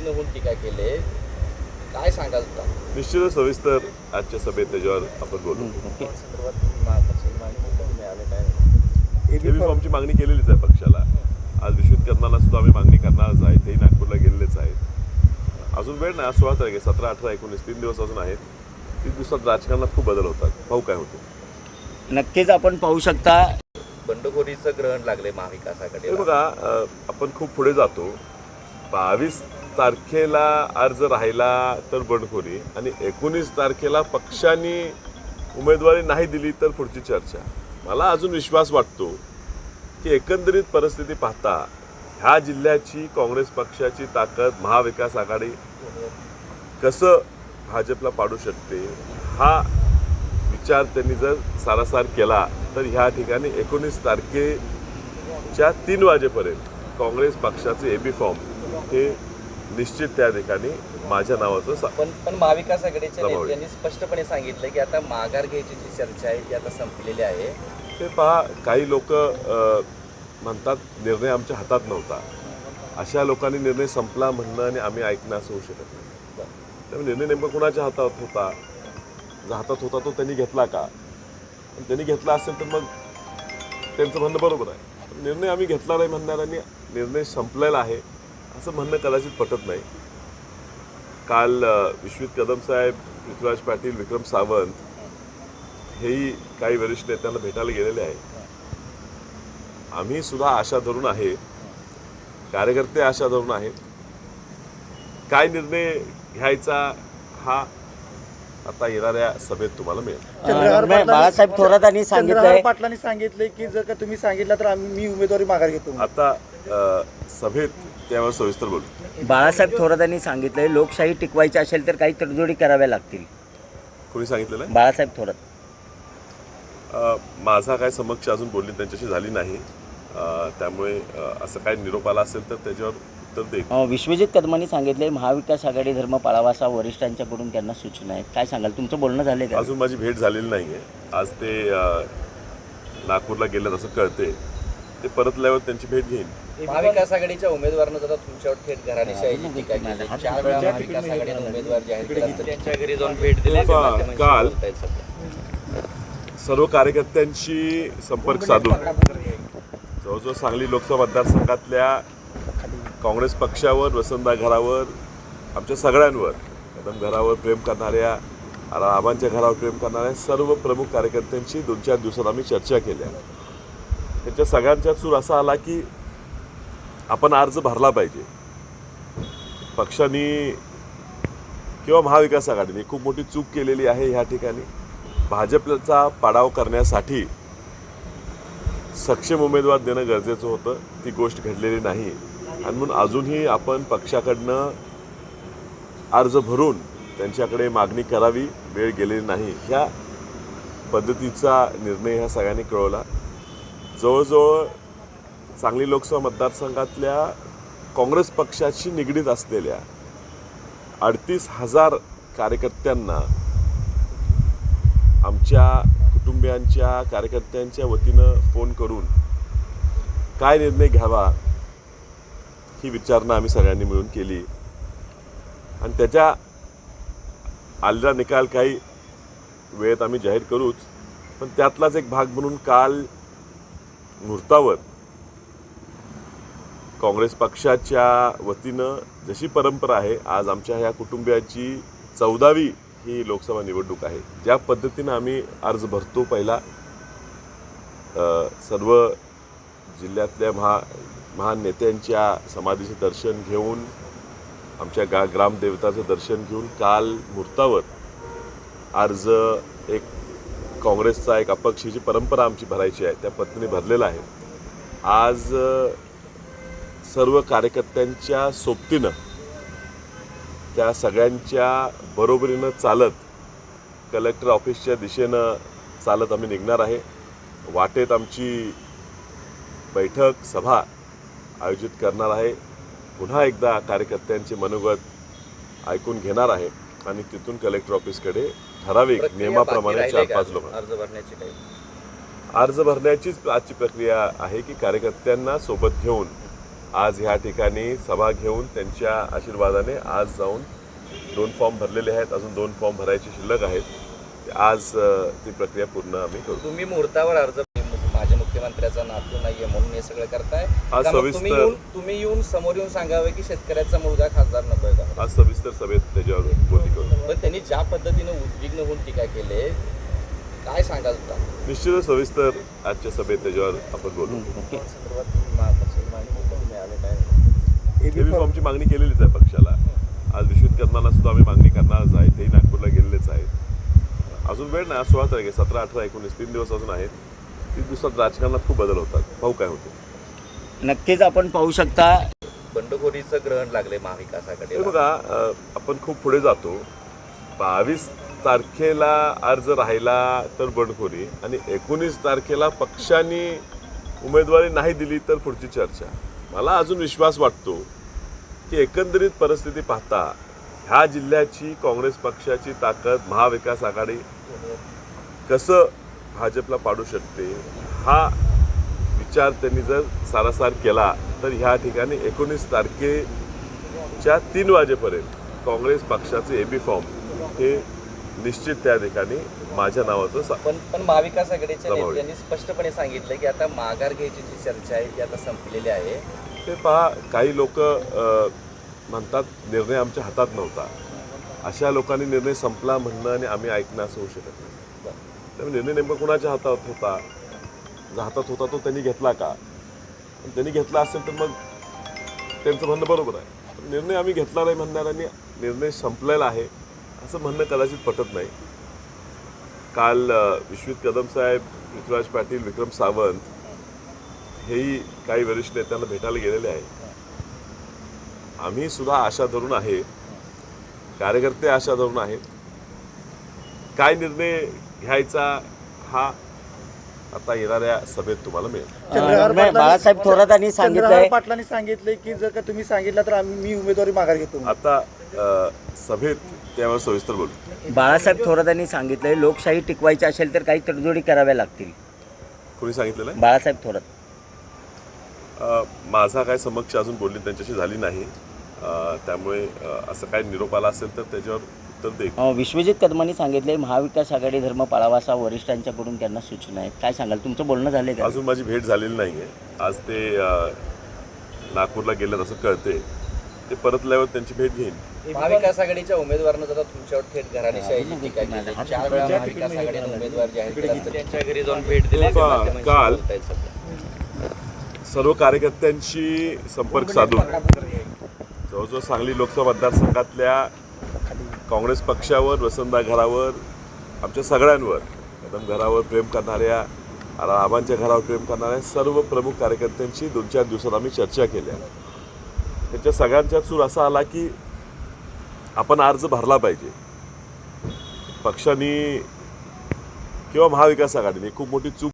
पद्धतीने टीका केली, काय सांगाल? निश्चितच सविस्तर आजच्या सभेत त्याच्यावर आपण बोलू. एबी फॉर्मची मागणी केलेलीच आहे पक्षाला. आज विश्वितकरणाला सुद्धा आम्ही मागणी करणारच आहे. तेही नागपूरला गेलेलेच आहेत. अजून वेळ नाही. आज 16 तारीख आहे, 17, 18, 19 3 दिवस अजून आहेत. 3 दिवसात राजकारणात खूप बदल होतात. पाहू काय होते. नक्कीच आपण पाहू शकता बंडखोरीचं ग्रहण लागले महाविकास आघाडीला. बघा, आपण खूप पुढे जातो. 22 तारखेला अर्ज राहिला तर बंडखोरी आणि 19 तारखेला पक्षाने उमेदवारी नाही दिली तर पुढची चर्चा. मला अजून विश्वास वाटतो की एकंदरीत परिस्थिती पाहता ह्या जिल्ह्याची काँग्रेस पक्षाची ताकद महाविकास आघाडी कसं भाजपला पाडू शकते हा विचार त्यांनी जर सारासार केला तर ह्या ठिकाणी 19 तारखेच्या 3 वाजेपर्यंत काँग्रेस पक्षाचे एबी फॉर्म हे निश्चित त्या ठिकाणी माझ्या नावाचं पण महाविकास आघाडीच्या नेत्यांनी स्पष्टपणे सांगितलं की आता माघार घ्यायची जी चर्चा आहे ती आता संपलेली आहे. ते पहा, काही लोक म्हणतात निर्णय आमच्या हातात नव्हता. अशा लोकांनी निर्णय संपला म्हणणं आणि आम्ही ऐकणं असं होऊ शकत नाही. त्यामुळे निर्णय नेमका कुणाच्या हातात होता, जर हातात होता तो त्यांनी घेतला का? त्यांनी घेतला असेल तर मग त्यांचं म्हणणं बरोबर आहे. निर्णय आम्ही घेतला नाही म्हणणाऱ्यांनी निर्णय संपलेला आहे असं म्हणणं कदाचित पटत नाही. काल विश्वित कदम साहेब, पृथ्वीराज पाटील, विक्रम सावंत हेही काही वरिष्ठ नेत्यांना भेटायला गेलेले आहेत. आम्ही सुद्धा आशा धरून आहे, कार्यकर्ते आशा धरून आहेत. काय निर्णय घ्यायचा हा आता येणाऱ्या सभेत तुम्हाला मिळेल. बाळासाहेब थोरातांनी सांगितलंय, पाटलांनी सांगितले की जर का तुम्ही सांगितलं तर मी उमेदवारी माघार घेतो. आता सभेत त्यावर सविस्तर बोलू. बाळासाहेब थोरातांनी सांगितलंय लोकशाही टिकवायची असेल तर काही तडजोडी कराव्या लागतील. कोणी सांगितलेलं आहे? बाळासाहेब थोरात. माझा काय समक्ष अजून बोलणी त्यांच्याशी झाली नाही. त्यामुळे असं काय निरोप आला असेल तर त्याच्यावर उत्तर देईल. विश्वजित कदमांनी सांगितले महाविकास आघाडी धर्म पाळावा असा वरिष्ठांच्याकडून त्यांना सूचना आहे. काय सांगाल? तुमचं बोलणं झालंय का? अजून माझी भेट झालेली नाही आहे. आज ते नागपूरला गेलं असं कळते. ते परतल्यावर त्यांची भेट घेईन. महाविकास आघाडीच्या उमेदवारानं जरा तुमच्यावर थेट घराणेशाहीची टीका केली. 4 वेळा महाविकास आघाडीने उमेदवार जाहीर केला तर त्यांच्या घरी जाऊन भेट दिली. काल सर्व कार्यकर्त्यांशी संपर्क साधून जवळजवळ सांगली लोकसभा मतदारसंघातल्या काँग्रेस पक्षावर, वसंतदादा घरावर, आमच्या सगळ्यांवर, कदम घरावर प्रेम करणाऱ्या, आबांच्या घरावर प्रेम करणाऱ्या सर्व प्रमुख कार्यकर्त्यांशी 2-4 दिवसात आम्ही चर्चा केल्या. त्यांच्या सगळ्यांचा सूर असा आला की आपण अर्ज भरला पाहिजे. पक्षाने किंवा महाविकास आघाडीने खूप मोठी चूक केलेली आहे. ह्या ठिकाणी भाजपचा पाडाव करण्यासाठी सक्षम उमेदवार देणं गरजेचं होतं. ती गोष्ट घडलेली नाही आणि म्हणून अजूनही आपण पक्षाकडनं अर्ज भरून त्यांच्याकडे मागणी करावी, वेळ गेलेली नाही. ह्या पद्धतीचा निर्णय ह्या सगळ्यांनी कळवला. जवळजवळ सांगली लोकसभा मतदारसंघातल्या काँग्रेस पक्षाशी निगडीत असलेल्या 38,000 कार्यकर्त्यांना आमच्या कुटुंबियांच्या, कार्यकर्त्यांच्या वतीनं फोन करून काय निर्णय घ्यावा ही विचारणा आम्ही सगळ्यांनी मिळून केली आणि त्याच्या आलेला निकाल काही वेळेत आम्ही जाहीर करूच. पण त्यातलाच एक भाग म्हणून काल मुहूर्तावर काँग्रेस पक्षाच्या वतीनं जशी परंपरा आहे, आज आमच्या ह्या कुटुंबियाची 14वी ही लोकसभा निवडणूक आहे. ज्या पद्धतीनं आम्ही अर्ज भरतो, पहिला सर्व जिल्ह्यातल्या महान नेत्यांच्या समाधीचे दर्शन घेऊन, आमच्या ग्रामदेवताचं दर्शन घेऊन काल मुहूर्तावर अर्ज एक काँग्रेसचा एक अपक्षीची परंपरा आमची भरायची आहे त्या पद्धतीने भरलेला आहे. आज सर्व कार्यकर्त्यांच्या सोबतीनं त्या सगळ्यांच्या बरोबरीनं चालत कलेक्टर ऑफिसच्या दिशेनं चालत आम्ही निघणार आहे. वाटेत आमची बैठक, सभा आयोजित करणार आहे. पुन्हा एकदा कार्यकर्त्यांचे मनोगत ऐकून घेणार आहे आणि तिथून कलेक्टर ऑफिसकडे ठराविक नियमाप्रमाणे 4-5 लोक अर्ज भरण्याचीच आजची प्रक्रिया आहे की कार्यकर्त्यांना सोबत घेऊन आज ह्या ठिकाणी सभा घेऊन त्यांच्या आशीर्वादाने आज जाऊन 2 फॉर्म भरलेले आहेत, अजून 2 फॉर्म भरायचे शिल्लक आहेत. आज ती प्रक्रिया पूर्ण आम्ही करू. तुम्ही मुहूर्तावर अर्ज माझ्या मुख्यमंत्र्याचा नातू नाहीये म्हणून हे सगळं करताय आज का मग सविस्तर तुम्ही येऊन समोर येऊन सांगावे की शेतकऱ्याचा मुलगा खासदार नकोय का? आज सविस्तर सभेत त्याच्यावर बोलणी करू. पण त्यांनी ज्या पद्धतीने उद्विग्न होऊन टीका केले, काय सांगाल का? निश्चितच सविस्तर आजच्या सभेत त्याच्यावर आपण बोलू. ओके. एबी फॉर्मची मागणी केलेलीच आहे पक्षाला. आज विश्वितकरणाला सुद्धा आम्ही मागणी करणारच आहे. तेही नागपूरला गेलेलेच आहेत. अजून वेळ नाही. आज 16 तारीख आहे, 17, 18, 19 3 दिवस अजून आहेत. 3 दिवसात राजकारणात खूप बदल होतात. पाहू काय होते. नक्कीच आपण पाहू शकता. बंडखोरीचं ग्रहण लागले महाविकास हे आघाडीला. बघा, आपण खूप पुढे जातो. 22 तारखेला अर्ज राहिला तर बंडखोरी आणि 19 तारखेला पक्षाने उमेदवारी नाही दिली तर पुढची चर्चा. मला अजून विश्वास वाटतो की एकंदरीत परिस्थिती पाहता ह्या जिल्ह्याची काँग्रेस पक्षाची ताकद महाविकास आघाडी कसं भाजपला पाडू शकते हा विचार त्यांनी जर सारासार केला तर ह्या ठिकाणी 19 तारखेच्या 3 वाजेपर्यंत काँग्रेस पक्षाचे एबी फॉर्म हे निश्चित त्या ठिकाणी माझ्या नावाचं पण महाविकास आघाडीच्या जमावले. नेत्यांनी स्पष्टपणे सांगितलं की आता माघार घ्यायची जी चर्चा आहे ती आता संपलेली आहे. ते पहा, काही लोक म्हणतात निर्णय आमच्या हातात नव्हता. अशा लोकांनी निर्णय संपला म्हणणं आणि आम्ही ऐकणं असं होऊ शकत नाही. त्यामुळे निर्णय नेमका कुणाच्या हातात होता, जो हातात होता तो त्यांनी घेतला का? त्यांनी घेतला असेल तर मग त्यांचं म्हणणं बरोबर आहे. पण निर्णय आम्ही घेतला नाही म्हणणाऱ्यांनी निर्णय संपलेला आहे असं म्हणणं कदाचित पटत नाही. काल विश्वित कदम साहेब, पृथ्वीराज पाटील, विक्रम सावंत हेही काही वरिष्ठ नेत्यांना भेटायला गेलेले आहेत. आम्ही सुद्धा आशा धरून आहे, कार्यकर्ते आशा धरून आहेत. काय निर्णय घ्यायचा हा आता येणाऱ्या सभेत तुम्हाला मिळेल. बाळासाहेब थोरातांनी सांगितलंय, पाटलांनी सांगितलंय की जर का तुम्ही सांगितलं तर मी उमेदवारी माघार घेतो. आता सभेत त्यावर सविस्तर बोलू. बाळासाहेब थोरातांनी सांगितलंय लोकशाही टिकवायची असेल तर काही तडजोडी कराव्या लागतील. कोणी सांगितलेलं आहे? बाळासाहेब थोरात. माझा काय समक्ष अजून बोलणी त्यांच्याशी झाली नाही. त्यामुळे असं काय निरोप आला असेल तर त्याच्यावर उत्तर देईल. विश्वजित कदमांनी सांगितले महाविकास आघाडी धर्म पाळावा असा वरिष्ठांच्याकडून त्यांना सूचना आहेत. काय सांगाल, तुमचं बोलणं झालंय का? अजून माझी भेट झालेली नाही आहे. आज ते नागपूरला गेलं असं कळते. ते परतल्यावर त्यांची भेट घेईन. महाविकास आघाडीच्या उमेदवारानं जरा तुमच्यावर थेट घराणेशाहीची टीका केली. 4 वेळा महाविकास आघाडीने उमेदवार जाहीर केला तर त्यांच्या घरी जाऊन भेट दिली. काल सर्व कार्यकर्त्यांशी संपर्क साधून जवळजवळ सांगली लोकसभा मतदारसंघातल्या काँग्रेस पक्षावर, वसंतदादा घरावर, आमच्या सगळ्यांवर, कदम घरावर प्रेम करणाऱ्या, आबांच्या घरावर प्रेम करणाऱ्या सर्व प्रमुख कार्यकर्त्यांशी 2-4 दिवसात आम्ही चर्चा केल्या. त्यांच्या सगळ्यांचा सूर असा आला की आपण अर्ज भरला पाहिजे. पक्षाने किंवा महाविकास आघाडीने खूप मोठी चूक